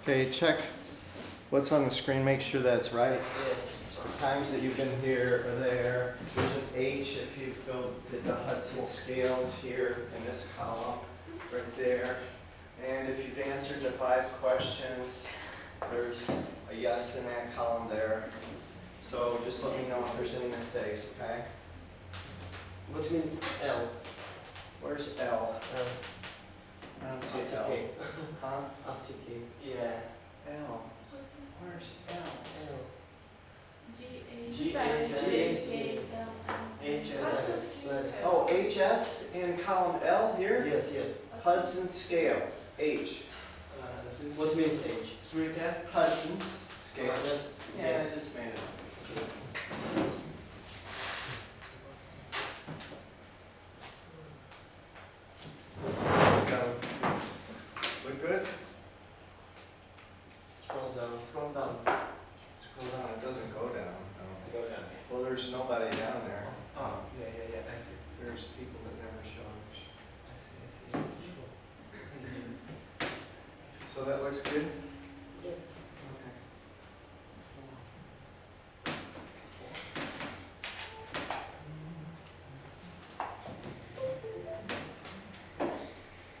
Okay, check what's on the screen, make sure that's right. Yes, it's The times that you've been here or there. There's an H if you filled the Hudson scales here in this column, right there. And if you've answered the 5 questions, there's a yes in that column there. So just let me know if there's any mistakes, okay? What means L? Where's L? I don't see After L. K. Huh? After K. Yeah, L. Where's L? L. HS. Oh, HS in column L here? Yes, yes. Hudson scales, H. What means age? Hudson's scales. Just, Yeah, yes. just made it. Look good? Scroll down. Scroll down. Scroll down, it doesn't go down. No. Go down. Well, there's nobody down there. Oh, yeah, I see. There's people that never show up. I see. So that looks good? Yes. Okay.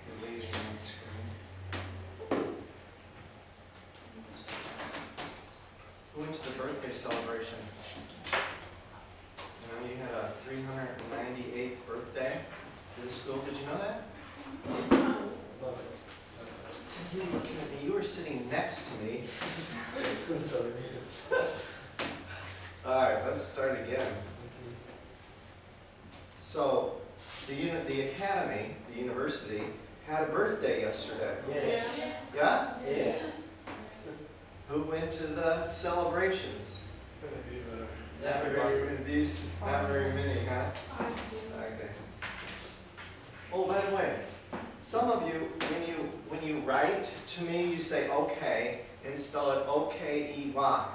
You're leaving on the screen. Who went to the birthday celebration? You know, you had a 398th birthday in school. Did you know that? You looking at me, you were sitting next to me. I'm sorry. Alright, let's start again. So, the academy, the university, had a birthday yesterday. Yes. Yeah? Yes. Who went to the celebrations? Not very Not very many, huh? Okay. Oh, by the way, some of you, when you write to me, you say okay and spell it O-K-E-Y.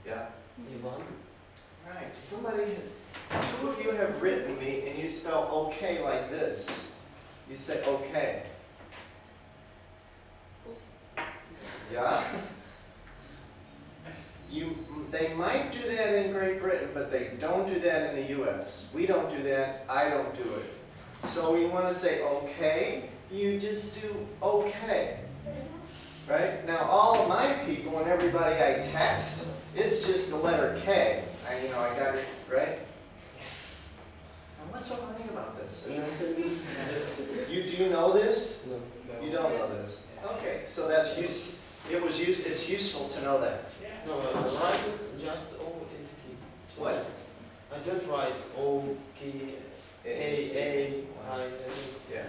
Yeah? Ivan? Right. Somebody, 2 of you have written me and you spell okay like this. You say okay. Yeah? They might do that in Great Britain, but they don't do that in the US. We don't do that. I don't do it. So we want to say okay, you just do okay. Right? Now all of my people and everybody I text, it's just the letter K. I got it, right? And what's so funny about this? You do know this? No. You don't know this? Okay, so that's useful. It's useful to know that. No, I write just O and K. What? I don't write O, K, A, I, Yeah.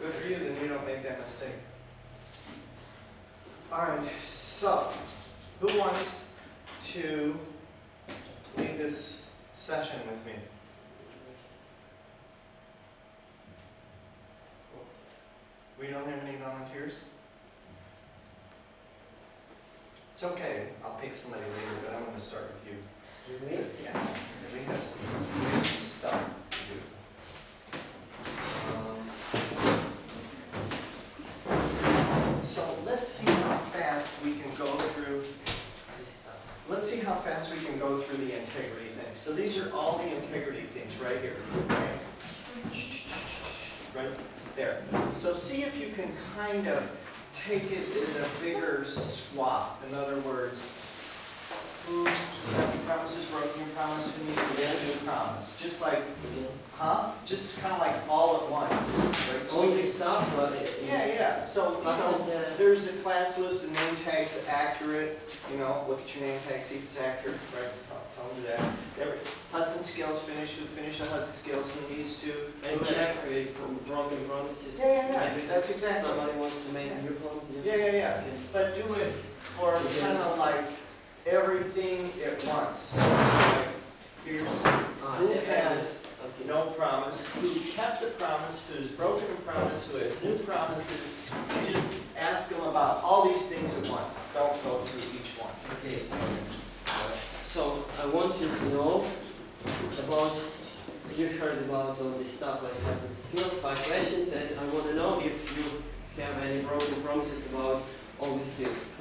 Good for you, then you don't make that mistake. Alright, so, who wants to lead this session with me? We don't have any volunteers? It's okay, I'll pick somebody later, but I'm going to start with you. Me? Yeah, because we have some stuff to do. So let's see how fast we can go through This stuff. Let's see how fast we can go through the integrity things. So these are all the integrity things right here. Right there. So see if you can kind of take it in a bigger swath. In other words, who's promises broken your promise, who needs to get a new promise? Just like, just kind of like all at once. Right? So All we this stuff, but yeah. So, there's the class list, the name tag's accurate. Look at your name tag, see if it's accurate. Right, tell them that. Hudson scales finish, who finished the Hudson scales, who needs to. and check broken promises. Yeah. That's exactly. Somebody wants to make a new promise. Yeah. But do it for kind of like everything at once. Like, here's who has no promise, who kept the promise, who's broken a promise, who has new promises. You just ask them about all these things at once. Don't go through each one. Okay. So I want you to know about, you heard about all this stuff like Hudson skills, 5 questions, and I want to know if you have any broken promises about all these things?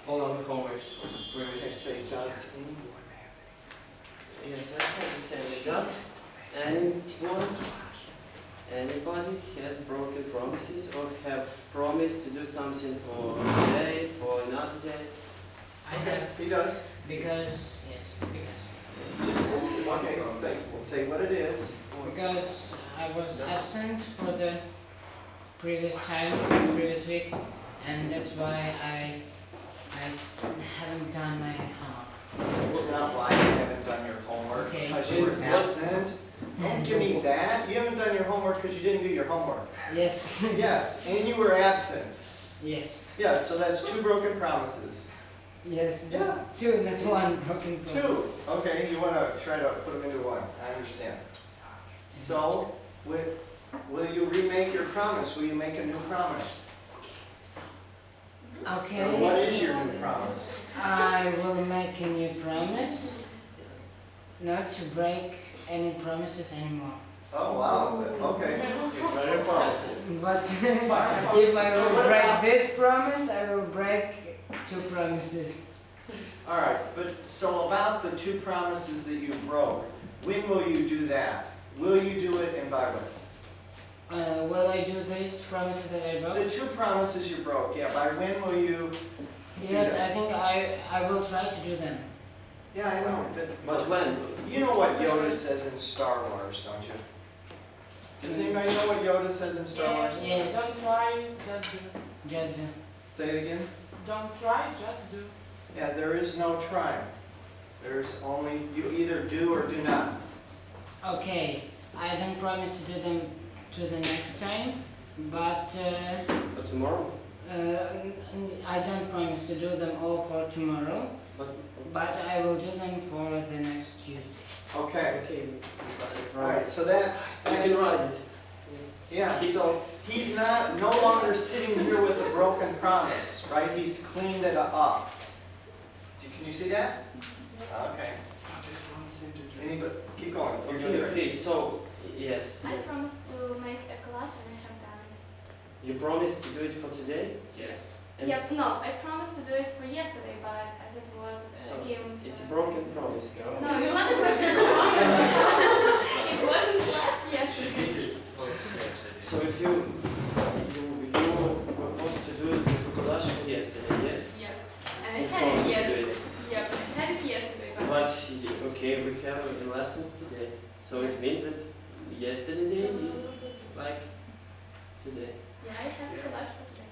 All our homeworks. Okay, say does anyone Yes, I said the same. Does anyone, anybody has broken promises or have promised to do something for today, for another day? I have, He does. because, yes, because. Just okay, say what it is. Because I was absent for the previous previous week, and that's why I haven't done my homework. It's not why you haven't done your homework, Okay. because you were absent. Don't give me that. You haven't done your homework because you didn't do your homework. Yes. Yes, and you were absent. Yes. Yeah, so that's 2 broken promises. Yes. That's 2, not 1 broken 2. promise. Okay, you want to try to put them into 1. I understand. So, will you remake your promise? Will you make a new promise? Okay. Or what is your new promise? I will make a new promise not to break any promises anymore. Oh, wow. Okay. Very powerful. But if I will break this promise, I will break 2 promises. All right, but so about the 2 promises that you broke, when will you do that? Will you do it and by when? Will I do these promises that I broke? The 2 promises you broke, yeah, by when will you? Yes, I think I will try to do them. Yeah, I know, But when? you know what Yoda says in Star Wars, don't you? Does anybody know what Yoda says in Star Wars? Yes. Don't try, just do. Just do. Say it again. Don't try, just do. Yeah, there is no trying. There's only, you either do or do not. Okay, I don't promise to do them to the next time, but For tomorrow? I don't promise to do them all for tomorrow, but I will do them for the next Tuesday. Okay. Okay. All right, so that, You can write it. Yes. yeah, so he's no longer sitting here with a broken promise, right? He's cleaned it up. Can you see that? Okay. Anybody, keep going. You're doing Okay, great. so, yes. I promised to make a collage and I have done You promised to do it for today? Yes. it. And Yep, no, I promised to do it for yesterday, but as it was So, given. it's a broken promise. No, it's not a broken promise. It wasn't last yesterday. So if you were forced to do it for collage for yesterday, yes? Yep. And I You had promised it to do yesterday. it. Yep, I had it yesterday, but. But, okay, we have the lessons today. So it means that yesterday is like today. Yeah, I had a collage for today.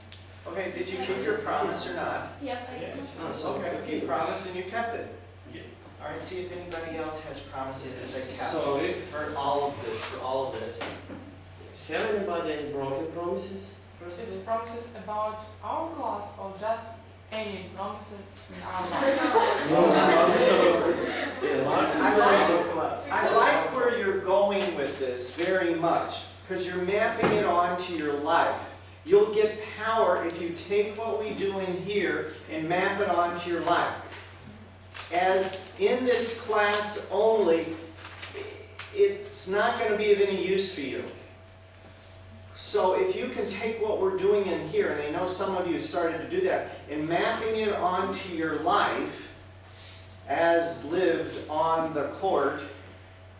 Okay, did you keep your promise or not? Yep, I did. Oh, so Okay, you promised and you kept it. All right, see if anybody else has promises that they kept. So if For all of this, have anybody any broken promises? It's First promises about our class or just any promises in our life. Yes. I like where you're going with this very much, because you're mapping it onto your life. You'll get power if you take what we do in here and map it onto your life. As in this class only, it's not going to be of any use for you. So if you can take what we're doing in here, and I know some of you started to do that, and mapping it onto your life as lived on the court,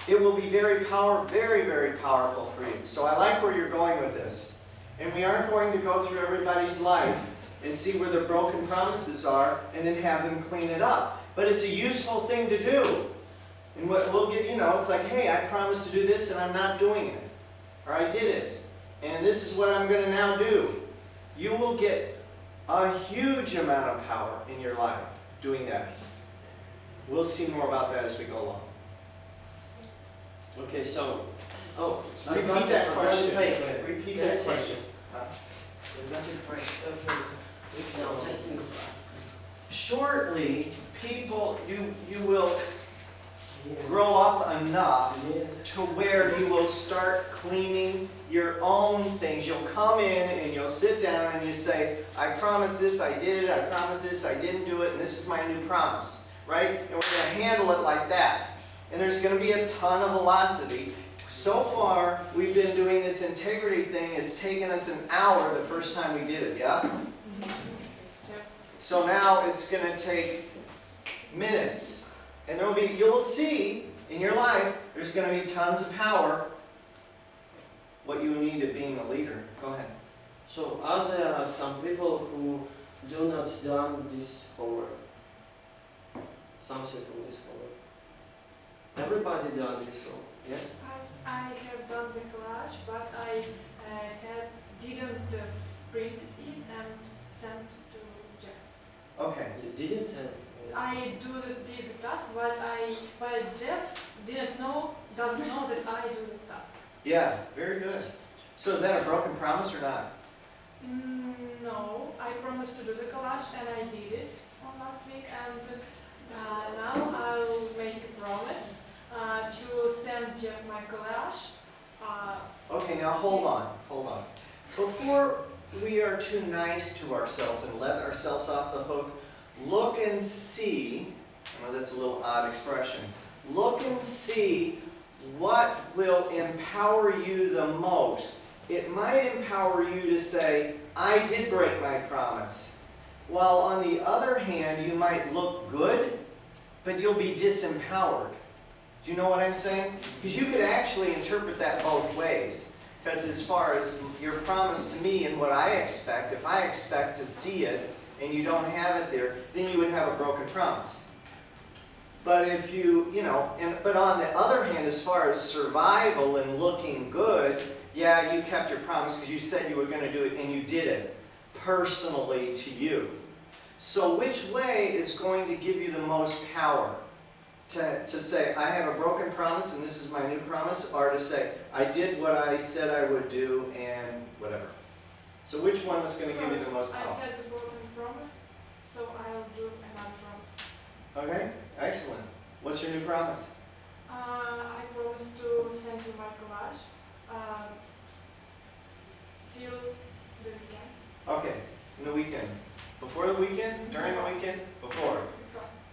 it will be very, very powerful for you. So I like where you're going with this. And we aren't going to go through everybody's life and see where their broken promises are and then have them clean it up. But it's a useful thing to do. And what we'll get, it's like, hey, I promised to do this and I'm not doing it. Or I did it. And this is what I'm going to now do. You will get a huge amount of power in your life doing that. We'll see more about that as we go along. Okay, so Repeat that question. Repeat that question. No, just in Shortly, people, you will grow up enough Yes. to where you will start cleaning your own things. You'll come in and you'll sit down and you say, I promised this, I did it, I promised this, I didn't do it, and this is my new promise. Right? And we're going to handle it like that. And there's going to be a ton of velocity. So far, we've been doing this integrity thing. It's taken us an hour the first time we did it, yeah? So now it's going to take minutes. And there will be, you'll see in your life, there's going to be tons of power. What you need at being a leader. Go ahead. So are there some people who do not done this homework? Something from this homework. Everybody done this homework, yes? I have done the collage, but I didn't print it and sent to Jeff. Okay. You didn't send. I did the task, but Jeff doesn't know that I do the task. Yeah, very good. So is that a broken promise or not? No, I promised to do the collage and I did it on last week, and now I will make a promise to send Jeff my collage. Okay, now hold on. Before we are too nice to ourselves and let ourselves off the hook, look and see, I know that's a little odd expression, look and see what will empower you the most. It might empower you to say, I did break my promise. While on the other hand, you might look good, but you'll be disempowered. Do you know what I'm saying? Because you could actually interpret that both ways. Because as far as your promise to me and what I expect, if I expect to see it and you don't have it there, then you would have a broken promise. But if but on the other hand, as far as survival and looking good, yeah, you kept your promise because you said you were going to do it and you did it personally to you. So which way is going to give you the most power? To say, I have a broken promise and this is my new promise, or to say, I did what I said I would do and whatever. So which one is going to give you the most power? I had the broken promise, so I'll do another promise. Okay, excellent. What's your new promise? I promise to send you my collage till the weekend. Okay, in the weekend. Before the weekend? During the weekend? Before.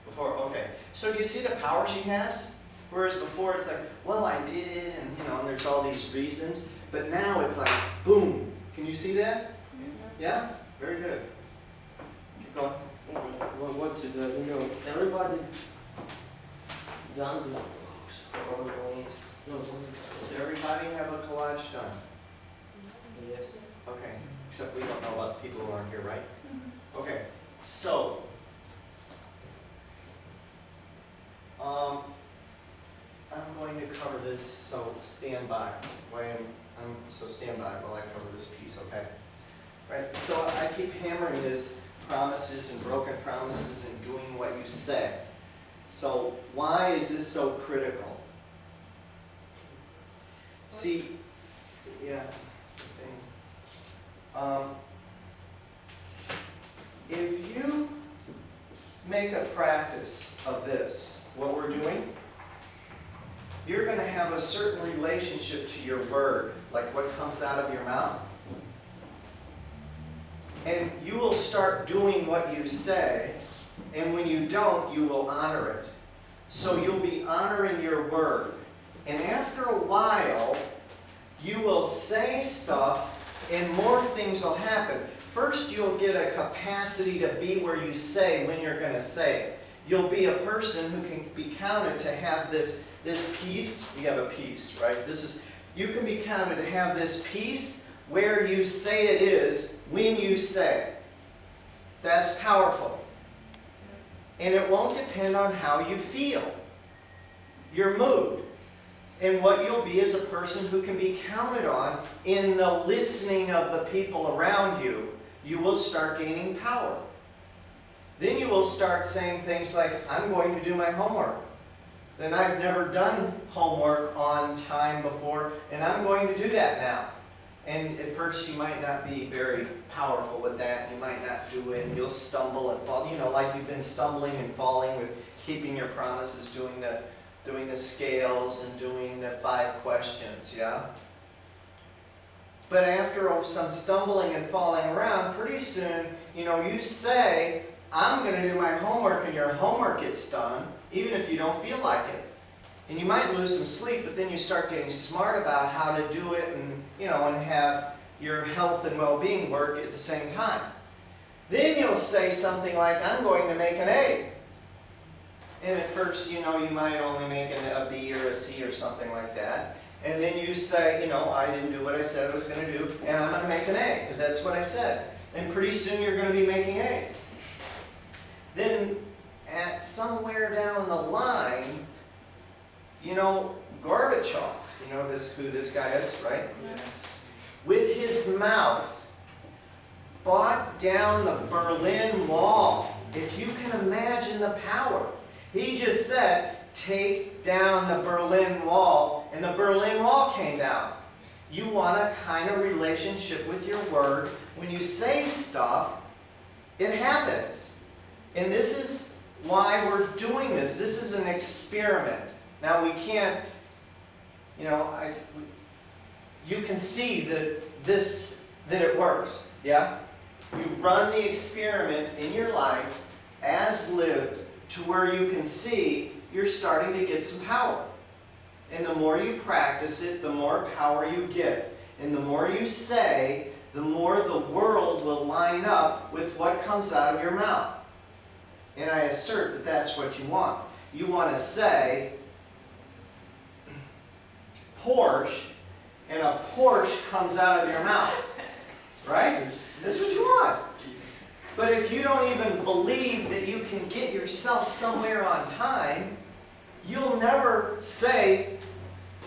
Before, okay. So do you see the power she has? Whereas before it's like, well, I did it, and and there's all these reasons. But now it's like, boom. Can you see that? Yeah? Very good. Keep going. What to do? Everybody done this. Does everybody have a collage done? Yes. Okay. Except we don't know about the people who aren't here, right? Okay. So, I'm going to cover this, so stand by. So stand by while I cover this piece, okay? Right, so I keep hammering this, promises and broken promises and doing what you say. So why is this so critical? See, yeah, if you make a practice of this, what we're doing, you're going to have a certain relationship to your word, like what comes out of your mouth. And you will start doing what you say, and when you don't, you will honor it. So you'll be honoring your word. And after a while, you will say stuff, and more things will happen. First, you'll get a capacity to be where you say when you're going to say it. You'll be a person who can be counted to have this peace. You have a peace, right? You can be counted to have this peace where you say it is when you say. That's powerful. And it won't depend on how you feel, your mood. And what you'll be is a person who can be counted on in the listening of the people around you. You will start gaining power. Then you will start saying things like, I'm going to do my homework. Then I've never done homework on time before, and I'm going to do that now. And at first you might not be very powerful with that. You might not do it, and you'll stumble and fall. Like you've been stumbling and falling with keeping your promises, doing the scales and doing the 5 questions, yeah? But after some stumbling and falling around, pretty soon, you say, I'm going to do my homework, and your homework gets done, even if you don't feel like it. And you might lose some sleep, but then you start getting smart about how to do it and, and have your health and well-being work at the same time. Then you'll say something like, I'm going to make an A. And at first, you might only make a B or a C or something like that. And then you say, I didn't do what I said I was going to do, and I'm going to make an A, because that's what I said. And pretty soon you're going to be making A's. Then, at somewhere down the line, Gorbachev, who this guy is, right? Yes. With his mouth, brought down the Berlin Wall. If you can imagine the power. He just said, take down the Berlin Wall, and the Berlin Wall came down. You want a kind of relationship with your word. When you say stuff, it happens. And this is why we're doing this. This is an experiment. Now we can't, you can see that it works, yeah? You run the experiment in your life as lived to where you can see you're starting to get some power. And the more you practice it, the more power you get. And the more you say, the more the world will line up with what comes out of your mouth. And I assert that that's what you want. You want to say, Porsche, and a Porsche comes out of your mouth. Right? That's what you want. But if you don't even believe that you can get yourself somewhere on time, you'll never say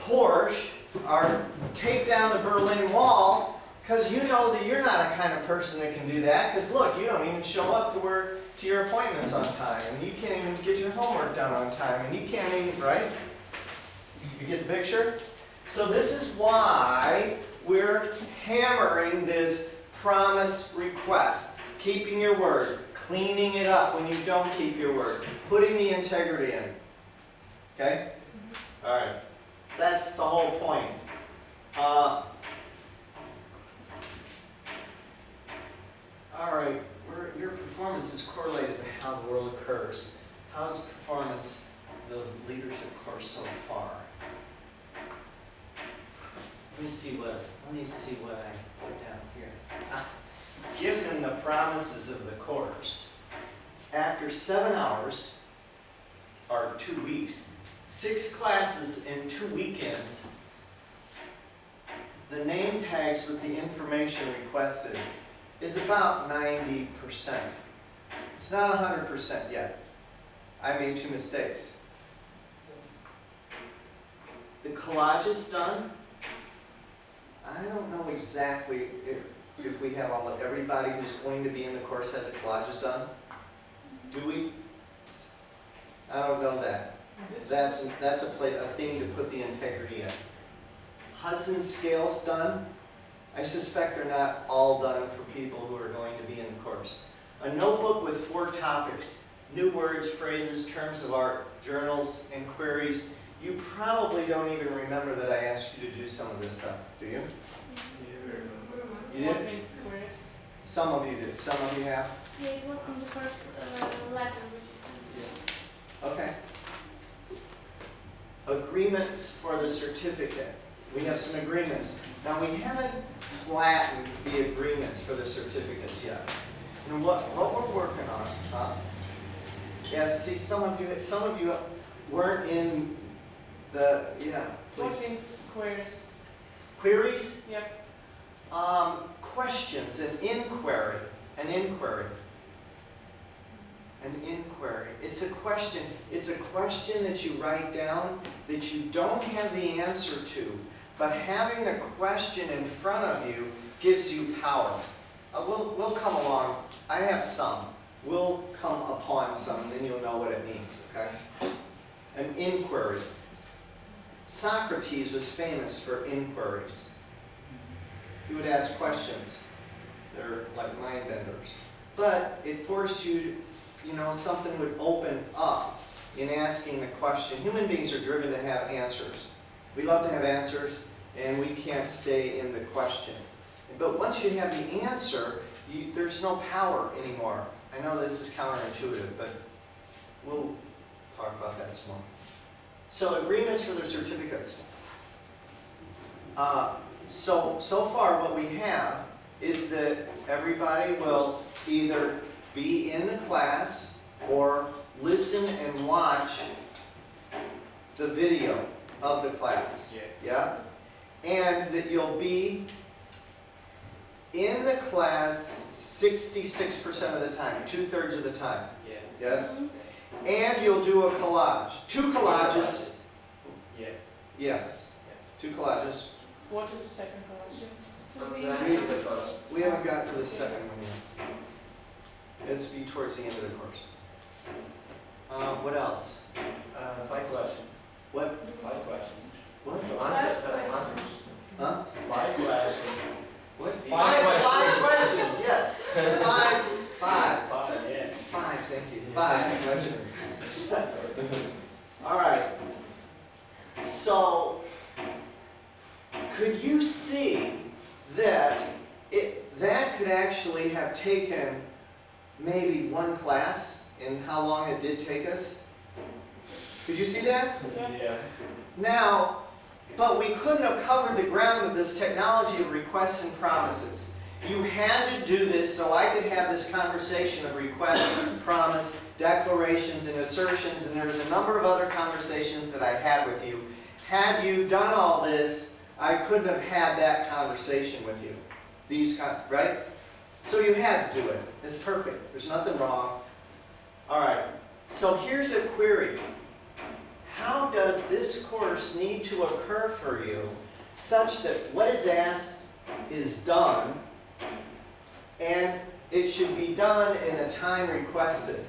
Porsche or take down the Berlin Wall, because you know that you're not a kind of person that can do that. Because look, you don't even show up to your appointments on time, and you can't even get your homework done on time, and you can't even, right? You get the picture? So this is why we're hammering this promise request. Keeping your word, cleaning it up when you don't keep your word, putting the integrity in. Okay? All right. That's the whole point. All right. Your performance is correlated to how the world occurs. How's the performance of the leadership course so far? Let me see what I put down here. Give them the promises of the course. After 7 hours, or 2 weeks, 6 classes and 2 weekends, the name tags with the information requested is about 90%. It's not 100% yet. I made 2 mistakes. The collage is done. I don't know exactly if we have everybody who's going to be in the course has a collages done. Do we? I don't know that. That's a thing to put the integrity in. Hudson scales done. I suspect they're not all done for people who are going to be in the course. A notebook with 4 topics: new words, phrases, terms of art, journals, and queries. You probably don't even remember that I asked you to do some of this stuff, do you? You did? What means squares? Some of you did. Some of you have? Yeah, it was in the first letter which you sent. Okay. Agreements for the certificate. We have some agreements. Now we haven't flattened the agreements for the certificates yet. And what we're working on, yes, see, some of you weren't in the, What please. means squares? Queries? Yep. Questions, an inquiry. An inquiry. It's a question. It's a question that you write down that you don't have the answer to, but having the question in front of you gives you power. We'll come along. I have some. We'll come upon some, then you'll know what it means, okay? An inquiry. Socrates was famous for inquiries. He would ask questions. They're like mind benders. But it forced you, something would open up in asking the question. Human beings are driven to have answers. We love to have answers, and we can't stay in the question. But once you have the answer, there's no power anymore. I know this is counterintuitive, but we'll talk about that some more. So agreements for the certificates. So far what we have is that everybody will either be in the class or listen and watch the video of the class. Yeah? And that you'll be in the class 66% of the time, 2/3 of the time. Yeah. Yes? And you'll do a collage. 2 collages. Yeah. Yes. 2 collages. What is the second college? We haven't got to the second one yet. It's be towards the end of the course. What else? 5 questions. What? 5 questions. What? Huh? 5 questions. What? 5 Five questions. questions, yes. Five. 5, yeah. 5, thank you. 5 questions. All right. So, could you see that that could actually have taken maybe 1 class in how long it did take us? Could you see that? Yes. Now, but we couldn't have covered the ground of this technology of requests and promises. You had to do this so I could have this conversation of request, promise, declarations, and assertions, and there's a number of other conversations that I had with you. Had you done all this, I couldn't have had that conversation with you. Right? So you had to do it. It's perfect. There's nothing wrong. All right. So here's a query. How does this course need to occur for you such that what is asked is done, and it should be done in the time requested?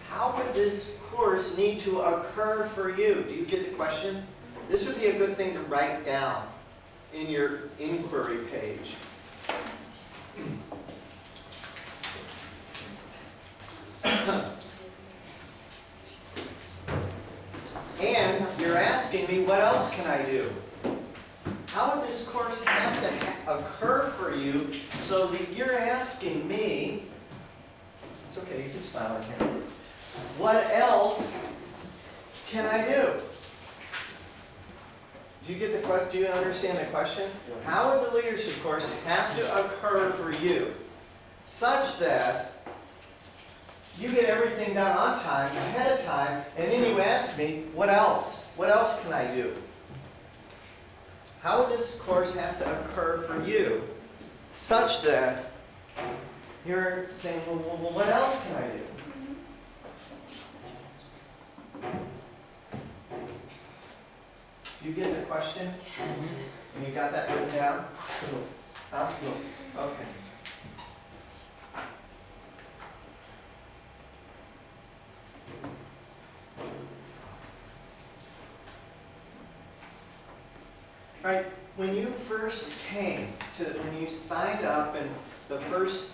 How would this course need to occur for you? Do you get the question? This would be a good thing to write down in your inquiry page. And you're asking me, what else can I do? How would this course have to occur for you so that you're asking me, it's okay, you can smile again. What else can I do? Do you get the question? Do you understand the question? How would the leadership course have to occur for you such that you get everything done on time, ahead of time, and then you ask me, what else? What else can I do? How would this course have to occur for you such that you're saying, well, what else can I do? Do you get the question? Yes. And you got that written down? Huh? Okay. Right, when you first came when you signed up and the first,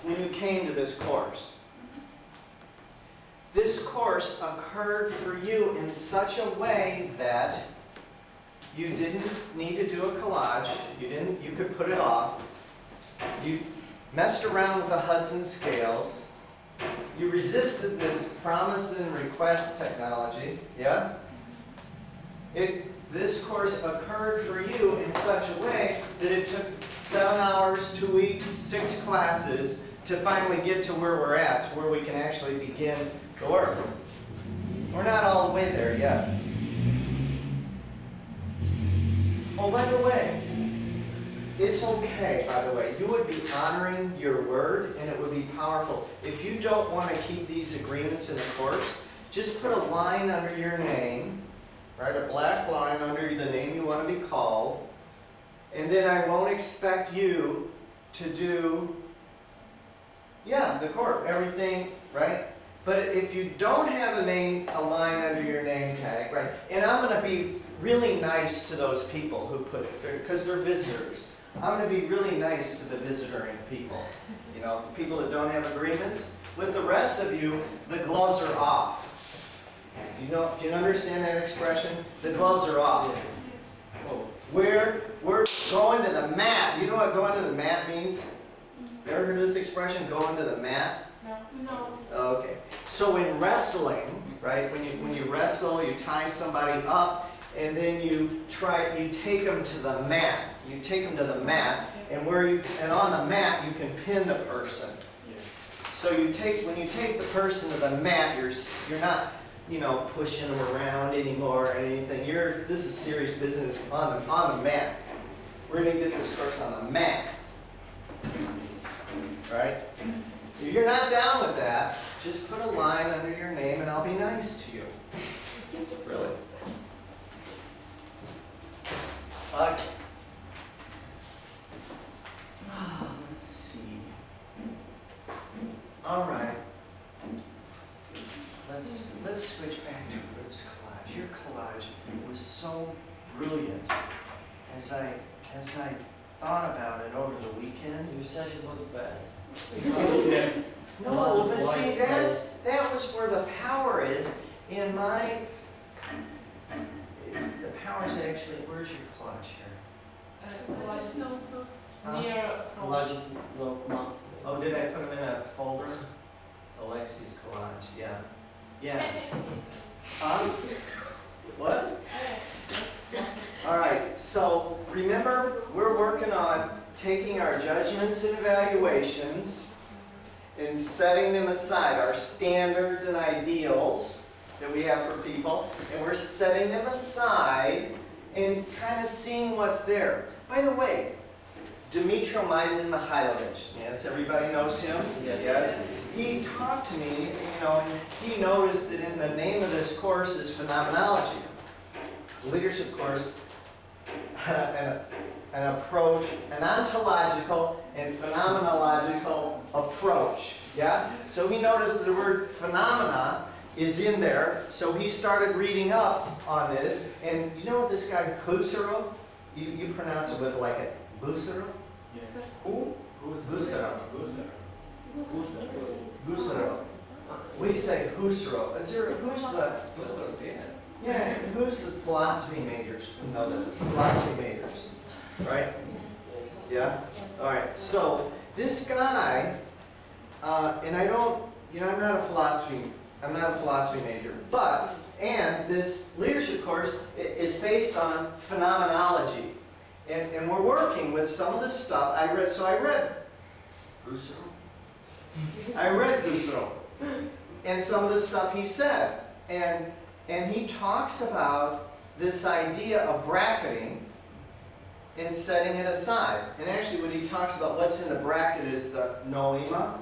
when you came to this course occurred for you in such a way that you didn't need to do a collage, you could put it off, you messed around with the Hudson scales, you resisted this promise and request technology, yeah? This course occurred for you in such a way that it took 7 hours, 2 weeks, 6 classes to finally get to where we're at, to where we can actually begin the work. We're not all the way there yet. Oh, by the way, it's okay, by the way. You would be honoring your word, and it would be powerful. If you don't want to keep these agreements in the course, just put a line under your name. Right, a black line under the name you want to be called, and then I won't expect you to do, the court, everything, right? But if you don't have a line under your name tag, right, and I'm going to be really nice to those people who put it there, because they're visitors. I'm going to be really nice to the visiting people, the people that don't have agreements. With the rest of you, the gloves are off. Do you understand that expression? The gloves are off. We're going to the mat. You know what going to the mat means? You ever heard of this expression, going to the mat? No. No. Okay. So in wrestling, right, when you wrestle, you tie somebody up, and then you take them to the mat. You take them to the mat, and on the mat you can pin the person. So when you take the person to the mat, you're not, pushing them around anymore or anything. This is serious business on the mat. We're gonna get this course on the mat, right? If you're not down with that, just put a line under your name, and I'll be nice to you. Really. Okay. Let's see. All right. Let's switch back to Ruth's collage. Your collage was so brilliant. As I thought about it over the weekend. You said it was bad. No, Lots of but see, white space. that was where the power is in my. The power is actually. Where's your collage here? Just notebook. Near Collage is NaUKMA. Oh, did I put them in a folder? Alexi's collage. Yeah. Yeah. What? All right. So remember, we're working on taking our judgments and evaluations and setting them aside, our standards and ideals that we have for people, and we're setting them aside and kind of seeing what's there. By the way, Dmitro Mihailovich, yes, everybody knows him? Yes. He talked to me, and he noticed that in the name of this course is phenomenology. The leadership course, an approach, an ontological and phenomenological approach. Yeah? So he noticed that the word phenomena is in there, so he started reading up on this. And you know what this guy Husserl, you pronounce it with like a Husserl? Yeah. Who? Husserl. Husserl. Husserl. We say Husserl. Who's the? Husserl, yeah. Yeah, who's the philosophy majors who know this? Philosophy majors, right? Yeah? All right, so this guy, and I don't, I'm not a philosophy major, and this leadership course is based on phenomenology. And we're working with some of this stuff. I read Husserl. I read Husserl. And some of the stuff he said. And he talks about this idea of bracketing and setting it aside. And actually what he talks about, what's in the bracket is the NaUKMA,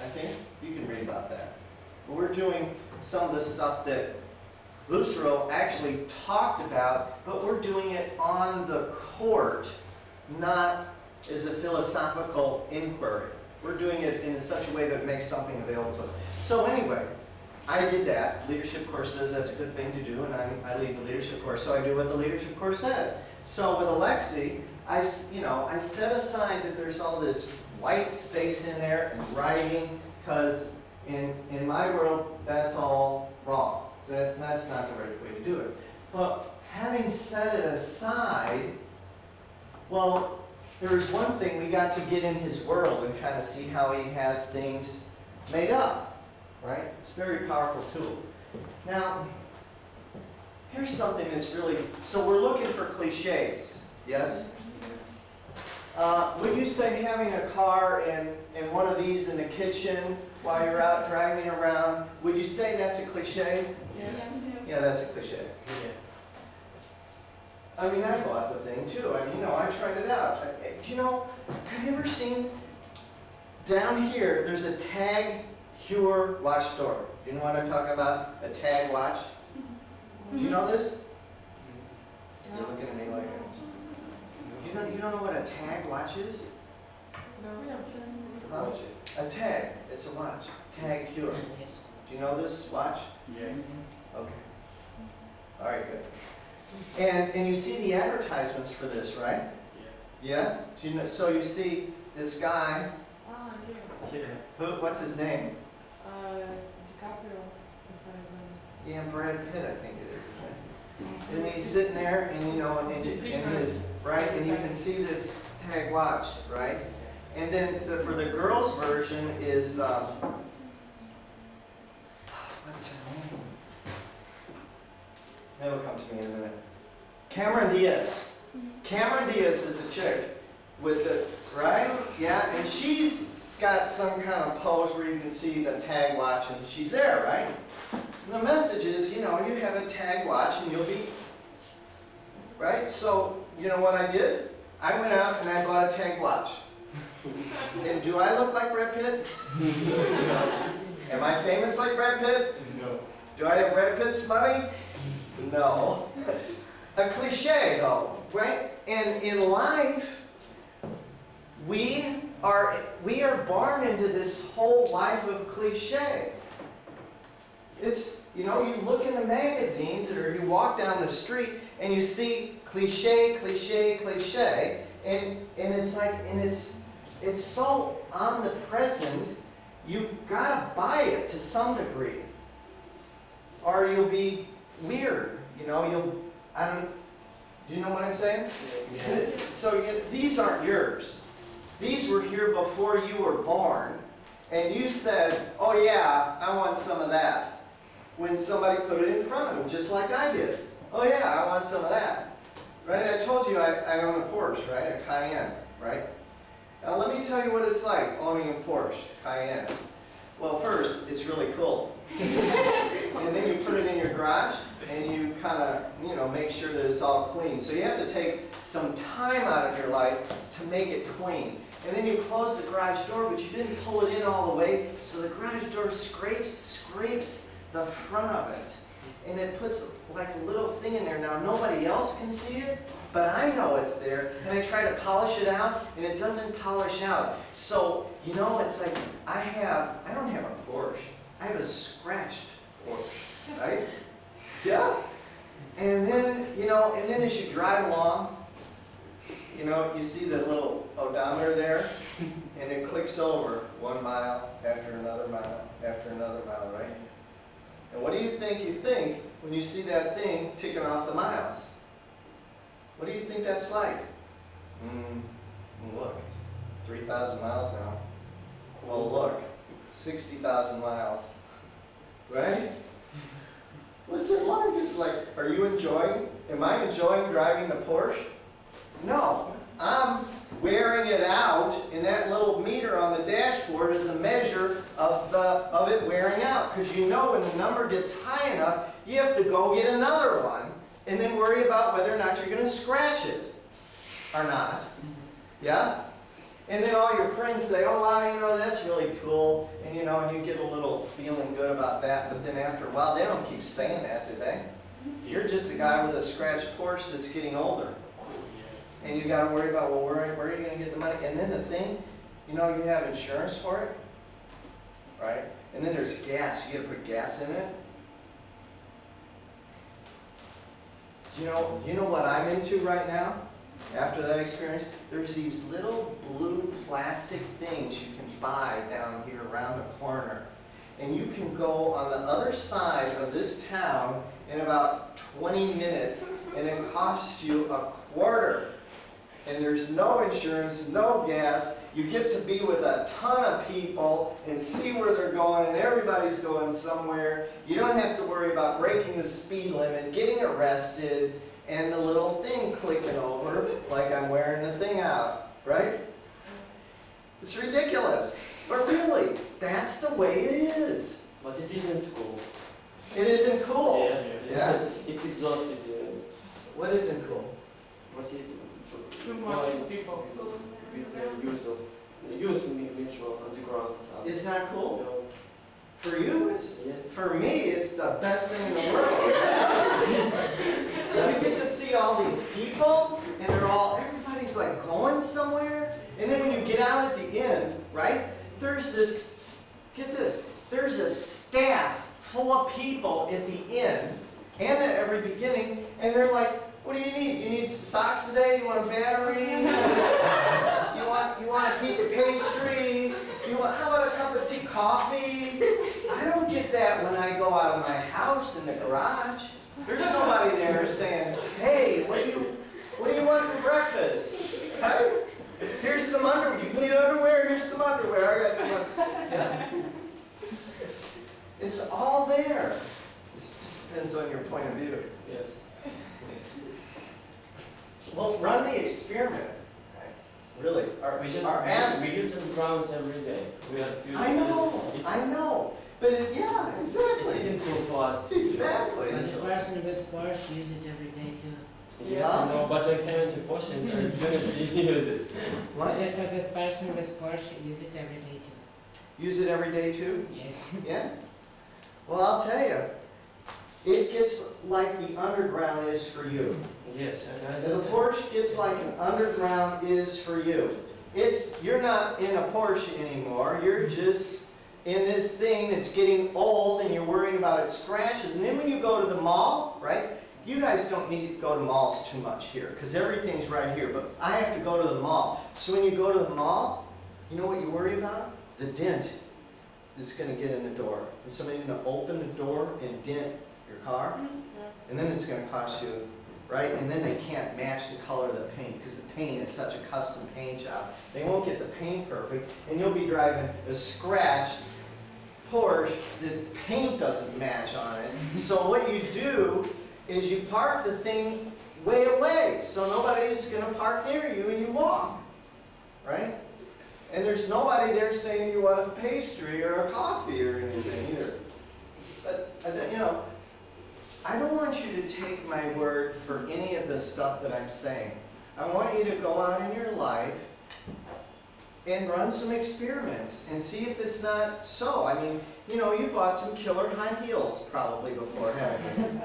I think. You can read about that. But we're doing some of the stuff that Husserl actually talked about, but we're doing it on the court, not as a philosophical inquiry. We're doing it in such a way that it makes something available to us. So anyway, I did that. Leadership course says that's a good thing to do, and I lead the leadership course, so I do what the leadership course says. So with Alexi, I set aside that there's all this white space in there and writing, because in my world, that's all wrong. That's not the right way to do it. But having set it aside, well, there's one thing, we got to get in his world and kind of see how he has things made up, right? It's a very powerful tool. Now, here's something that's really, so we're looking for cliches, yes? Would you say having a car and one of these in the kitchen while you're out driving around, would you say that's a cliche? Yes. Yeah, that's a cliche. I mean, I bought the thing too. I mean, I tried it out. Do you know, have you ever seen, down here, there's a Tag Heuer watch store. Do you know what I'm talking about? A Tag watch? Do you know this? You're looking at me like, you don't know what a Tag watch is? Huh? A Tag, it's a watch. Tag Heuer. Yes. Do you know this watch? Yeah. Okay. All right, good. And you see the advertisements for this, right? Yeah. Yeah? So you see this guy, Ah, yeah. who, what's his name? DiCaprio, if I remember. Yeah, Brad Pitt, I think it is, isn't it? And he's sitting there, and and his, right? And you can see this Tag watch, right? And then for the girls' version is What's her name? That'll come to me in a minute. Cameron Diaz. Cameron Diaz is the chick with the, right? Yeah, and she's got some kind of pose where you can see the tag watch and she's there, right? And the message is, you know, you have a tag watch and you'll be, right? So, you know what I did? I went out and I bought a tag watch. And do I look like Brad Pitt? Am I famous like Brad Pitt? No. Do I have Brad Pitt's money? No. A cliche though, right? And in life, we are born into this whole life of cliche. It's, you know, you look in the magazines or you walk down the street and you see cliche, cliche, cliche, and it's like, and it's so omnipresent, you gotta buy it to some degree. Or you'll be weird, you know, do you know what I'm saying? Yeah. So these aren't yours. These were here before you were born, and you said, oh yeah, I want some of that. When somebody put it in front of them, just like I did. Oh yeah, I want some of that. Right? I told you I own a Porsche, right? A Cayenne, right? Now let me tell you what it's like owning a Porsche Cayenne. Well, first, it's really cool. And then you put it in your garage, and you kind of, you know, make sure that it's all clean. So you have to take some time out of your life to make it clean. And then you close the garage door, but you didn't pull it in all the way, so the garage door scrapes the front of it. And it puts like a little thing in there. Now nobody else can see it, but I know it's there. And I try to polish it out, and it doesn't polish out. So, you know, it's like I don't have a Porsche. I have a scratched Porsche, right? Yeah. And then, you know, and then as you drive along, you know, you see the little odometer there, and it clicks over 1 mile after another mile after another mile, right? And what do you think when you see that thing ticking off the miles? What do you think that's like? Look, it's 3,000 miles now. Well, look, 60,000 miles, right? What's it like? It's like, are you enjoying? Am I enjoying driving the Porsche? No, I'm wearing it out, and that little meter on the dashboard is a measure of it wearing out. Because you know when the number gets high enough, you have to go get another one, and then worry about whether or not you're going to scratch it or not. Yeah? And then all your friends say, oh wow, you know, that's really cool. And you know, and you get a little feeling good about that, but then after a while, they don't keep saying that, do they? You're just a guy with a scratched Porsche that's getting older. And you got to worry about, well, where are you going to get the money? And then the thing, you know, you have insurance for it, right? And then there's gas. You got to put gas in it. Do you know what I'm into right now? After that experience, there's these little blue plastic things you can buy down here around the corner. And you can go on the other side of this town in about 20 minutes, and it costs you $0.25. And there's no insurance, no gas. You get to be with a ton of people and see where they're going, and everybody's going somewhere. You don't have to worry about breaking the speed limit, getting arrested, and the little thing clicking over like I'm wearing the thing out, right? It's ridiculous. But really, that's the way it is. But it isn't cool. It isn't cool. Yes. Yeah? It's exhausted. What isn't cool? What is Too much people. with the use mutual underground stuff. It's not You cool? know, For you, it's yeah. for me, it's the best thing in the world. You get to see all these people, and everybody's like going somewhere. And then when you get out at the end, right, there's this, get this, there's a staff full of people at the end and at every beginning, and they're like, what do you need? You need socks today? You want a battery? You want a piece of pastry? How about a cup of tea, coffee? I don't get that when I go out of my house in the garage. There's nobody there saying, hey, what do you want for breakfast? Right? Here's some underwear. You need underwear? Here's some underwear. I got some underwear. Yeah. It's all there. It just depends on your point of view. Yes. Well, run the experiment. Really, We just we use some ground every day. We are students. I know. But yeah, It exactly. isn't cool for us to Exactly. But the person with Porsche use it every day too. Yes, I know, but I haven't a Porsche and I didn't use it. I just said that person with Porsche use it every day too. Use it every day too? Yes. Yeah? Well, I'll tell you, it gets like the underground is for you. Yes, I As a understand. Porsche gets like an underground is for you. You're not in a Porsche anymore, you're just in this thing that's getting old and you're worrying about its scratches. And then when you go to the mall, right? You guys don't need to go to malls too much here because everything's right here, but I have to go to the mall. So when you go to the mall, you know what you worry about? The dent that's going to get in the door. And somebody's going to open the door and dent your car, and then it's going to cost you, right? And then they can't match the color of the paint because the paint is such a custom paint job. They won't get the paint perfect, and you'll be driving a scratched Porsche that paint doesn't match on it. So what you do is you park the thing way away so nobody's going to park near you and you walk, right? And there's nobody there saying you want a pastry or a coffee or anything either. But, you know, I don't want you to take my word for any of the stuff that I'm saying. I want you to go out in your life and run some experiments and see if it's not so. I mean, you know, you bought some killer high heels probably before, haven't you?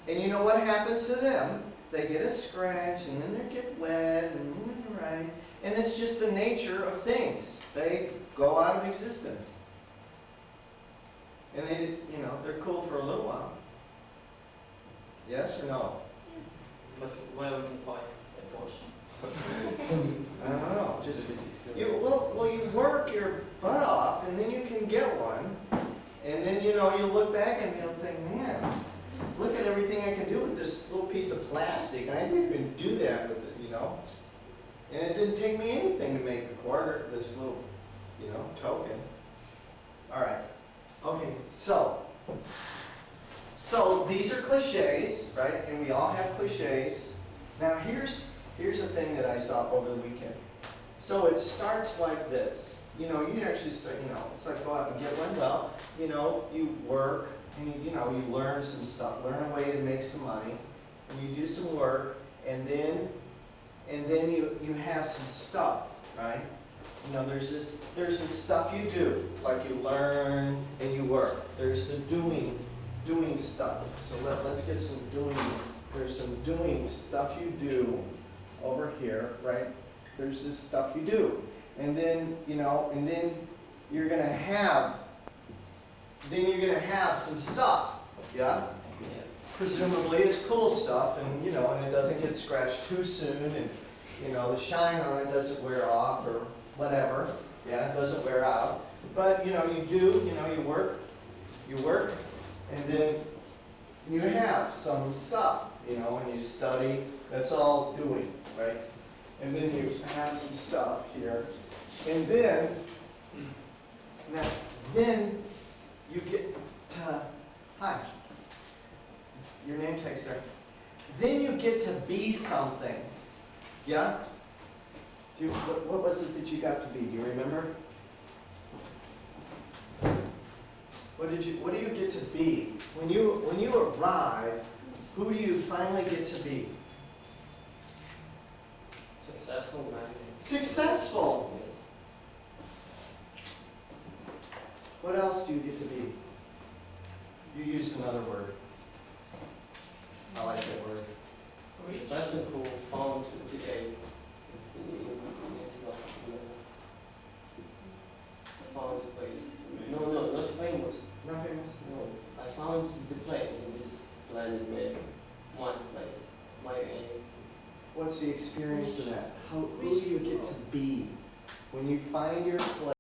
And you know what happens to them? They get a scratch and then they get wet and right. And it's just the nature of things. They go out of existence. And they're cool for a little while. Yes or no? But why we can buy a Porsche? I don't know. Just This experience. you work your butt off and then you can get one. And then you look back and you'll think, man, look at everything I can do with this little piece of plastic. I didn't even do that with it, And it didn't take me anything to make a quarter, this little, token. All right. Okay, so these are cliches, right? And we all have cliches. Now here's a thing that I saw over the weekend. So it starts like this. You actually start, it's like go out and get one. Well, you work and you learn some stuff, learn a way to make some money, and you do some work, and then you have some stuff, right? There's this stuff you do, like you learn and you work. There's the doing stuff. So let's get some doing. There's some doing stuff you do over here, right? There's this stuff you do, and then you're gonna have some stuff, yeah. Yeah. Presumably it's cool stuff, and and it doesn't get scratched too soon, and the shine on it doesn't wear off or whatever. Yeah, it doesn't wear out. But you work, and then you have some stuff. When you study, that's all doing, right? And then you have some stuff here, and then you get to hi. Your name tag's there. Then you get to be something. Yeah? What was it that you got to be? Do you remember? What do you get to be? When you arrive, who do you finally get to be? Successful man. Successful! Yes. What else do you get to be? You used another word. I like that word. Person who found the A. Found the place. No, not famous. Not famous? No, I found the place in this planet where one place, my aim. What's the experience of that? Who do you get to be when you find your place?